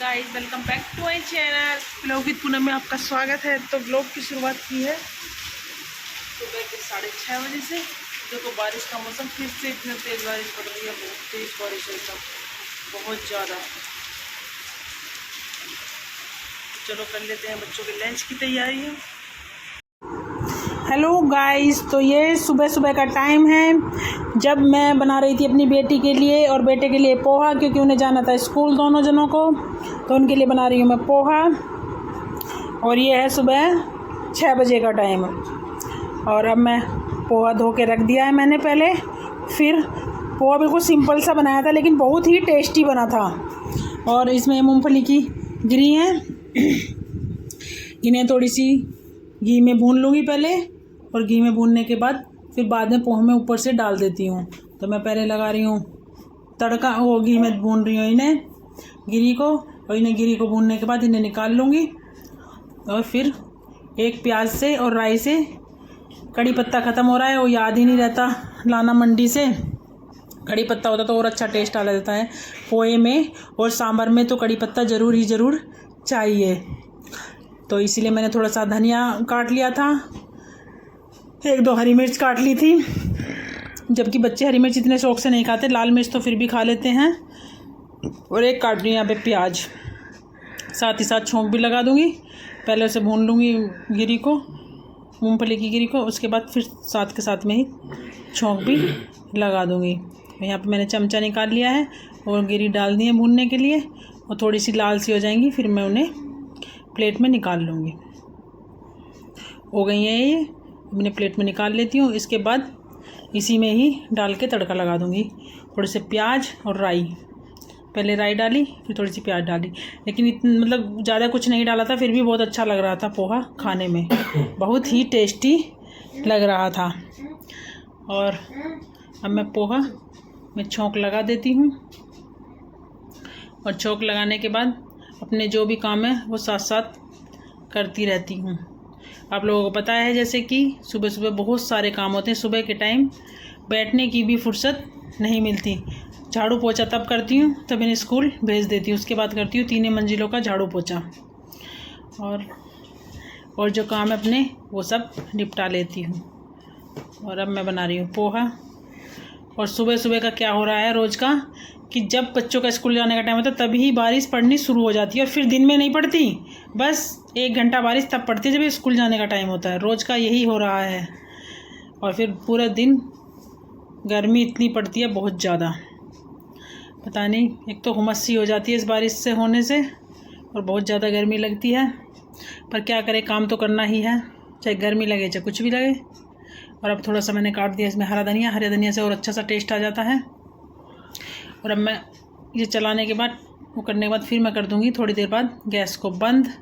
Guys welcome back to my channel blog with Poonam में आपका स्वागत है। तो ब्लॉग की शुरुआत की है सुबह के 6:30 बजे से। देखो बारिश का मौसम, फिर से इतनी तेज़ बारिश पड़ रही है, बहुत तेज़ बारिश है एकदम, बहुत ज़्यादा। चलो कर लेते हैं बच्चों के लंच की तैयारी है। हेलो गाइस, तो ये सुबह सुबह का टाइम है जब मैं बना रही थी अपनी बेटी के लिए और बेटे के लिए पोहा, क्योंकि उन्हें जाना था स्कूल दोनों जनों को, तो उनके लिए बना रही हूँ मैं पोहा। और ये है सुबह 6 बजे का टाइम। और अब मैं पोहा धो के रख दिया है मैंने पहले। फिर पोहा बिल्कुल सिंपल सा बनाया था लेकिन बहुत ही टेस्टी बना था। और इसमें मूंगफली की गिरी हैं, इन्हें थोड़ी सी घी में भून लूँगी पहले, और घी में भूनने के बाद फिर बाद में पोहा में ऊपर से डाल देती हूँ। तो मैं पहले लगा रही हूँ तड़का, वो घी में भून रही हूँ इन्हें गिरी को, और इन्हें गिरी को भूनने के बाद इन्हें निकाल लूँगी। और फिर एक प्याज से और राई से, कड़ी पत्ता ख़त्म हो रहा है, वो याद ही नहीं रहता लाना मंडी से। कड़ी पत्ता होता तो और अच्छा टेस्ट आ जाता है पोहे में, और सांभर में तो कड़ी पत्ता ज़रूर चाहिए। तो इसीलिए मैंने थोड़ा सा धनिया काट लिया था, 1-2 हरी मिर्च काट ली थी, जबकि बच्चे हरी मिर्च इतने शौक से नहीं खाते, लाल मिर्च तो फिर भी खा लेते हैं। और एक काट रही हूँ यहाँ पे प्याज, साथ ही साथ छौंक भी लगा दूँगी। पहले उसे भून लूँगी गिरी को, मूंगफली की गिरी को, उसके बाद फिर साथ के साथ में ही छौंक भी लगा दूँगी। यहाँ पे मैंने चमचा निकाल लिया है और गिरी डाल दी है भूनने के लिए, और थोड़ी सी लाल सी हो जाएंगी फिर मैं उन्हें प्लेट में निकाल लूँगी। हो गई है ये, मैंने प्लेट में निकाल लेती हूँ। इसके बाद इसी में ही डाल के तड़का लगा दूँगी। थोड़े से प्याज और राई, पहले राई डाली फिर थोड़ी सी प्याज डाली, लेकिन मतलब ज़्यादा कुछ नहीं डाला था, फिर भी बहुत अच्छा लग रहा था पोहा खाने में, बहुत ही टेस्टी लग रहा था। और अब मैं पोहा में छौंक लगा देती हूँ, और छौंक लगाने के बाद अपने जो भी काम है वो साथ साथ करती रहती हूँ। आप लोगों को पता है जैसे कि सुबह सुबह बहुत सारे काम होते हैं, सुबह के टाइम बैठने की भी फुर्सत नहीं मिलती। झाड़ू पोछा तब करती हूँ तब इन्हें स्कूल भेज देती हूँ, उसके बाद करती हूँ 3 मंजिलों का झाड़ू पोछा, और जो काम है अपने वो सब निपटा लेती हूँ। और अब मैं बना रही हूँ पोहा। और सुबह सुबह का क्या हो रहा है रोज़ का, कि जब बच्चों का स्कूल जाने का टाइम होता है तभी बारिश पड़नी शुरू हो जाती है, और फिर दिन में नहीं पड़ती, बस 1 घंटा बारिश तब पड़ती है जब स्कूल जाने का टाइम होता है। रोज़ का यही हो रहा है। और फिर पूरा दिन गर्मी इतनी पड़ती है, बहुत ज़्यादा, पता नहीं, एक तो हुमस सी हो जाती है इस बारिश से होने से, और बहुत ज़्यादा गर्मी लगती है। पर क्या करें, काम तो करना ही है, चाहे गर्मी लगे चाहे कुछ भी लगे। और अब थोड़ा सा मैंने काट दिया इसमें हरा धनिया, हरे धनिया से और अच्छा सा टेस्ट आ जाता है। और अब मैं ये चलाने के बाद, वो करने के बाद फिर मैं कर दूँगी थोड़ी देर बाद गैस को बंद।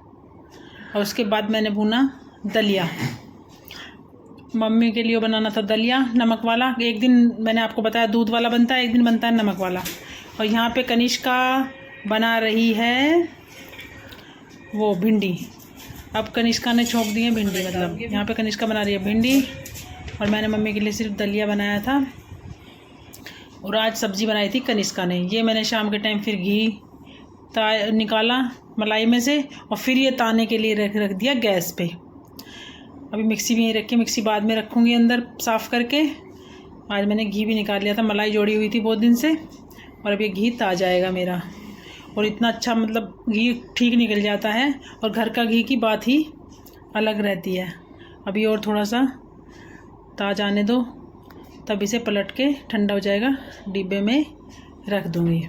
और उसके बाद मैंने भुना दलिया, मम्मी के लिए बनाना था दलिया नमक वाला। एक दिन मैंने आपको बताया दूध वाला बनता है, एक दिन बनता है नमक वाला। और यहाँ पे कनिष्का बना रही है वो भिंडी। अब कनिष्का ने छोंक दी है भिंडी, मतलब यहाँ पे कनिष्का बना रही है भिंडी, और मैंने मम्मी के लिए सिर्फ दलिया बनाया था। और आज सब्ज़ी बनाई थी कनिष्का ने। ये मैंने शाम के टाइम फिर घी निकाला मलाई में से, और फिर ये ताने के लिए रख दिया गैस पे। अभी मिक्सी भी नहीं रखी, मिक्सी बाद में रखूँगी अंदर साफ़ करके। आज मैंने घी भी निकाल लिया था, मलाई जोड़ी हुई थी बहुत दिन से, और अब ये घी ताज़ा जाएगा मेरा। और इतना अच्छा, मतलब घी ठीक निकल जाता है, और घर का घी की बात ही अलग रहती है। अभी और थोड़ा सा ताज़ा आने दो, तब इसे पलट के ठंडा हो जाएगा, डिब्बे में रख दूँगी।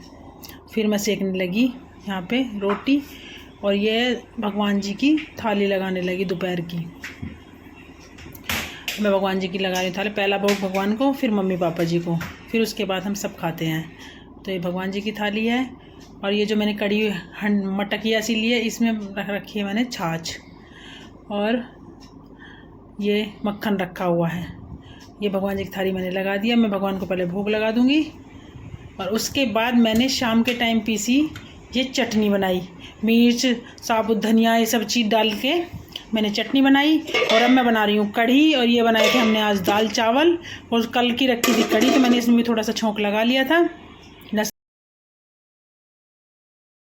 फिर मैं सेकने लगी यहाँ पे रोटी, और ये भगवान जी की थाली लगाने लगी दोपहर की। मैं भगवान जी की लगा रही हूँ थाली, पहला भोग भगवान को, फिर मम्मी पापा जी को, फिर उसके बाद हम सब खाते हैं। तो ये भगवान जी की थाली है। और ये जो मैंने कड़ी मटकिया सी ली है, इसमें रख रखी है मैंने छाछ, और ये मक्खन रखा हुआ है। ये भगवान जी की थाली मैंने लगा दिया। मैं भगवान को पहले भोग लगा दूँगी, और उसके बाद मैंने शाम के टाइम पीसी ये चटनी बनाई, मिर्च, साबुत धनिया, ये सब चीज़ डाल के मैंने चटनी बनाई। और अब मैं बना रही हूँ कढ़ी, और ये बनाए थे हमने आज दाल चावल, और कल की रखी थी कढ़ी, तो मैंने इसमें भी थोड़ा सा छौंक लगा लिया था।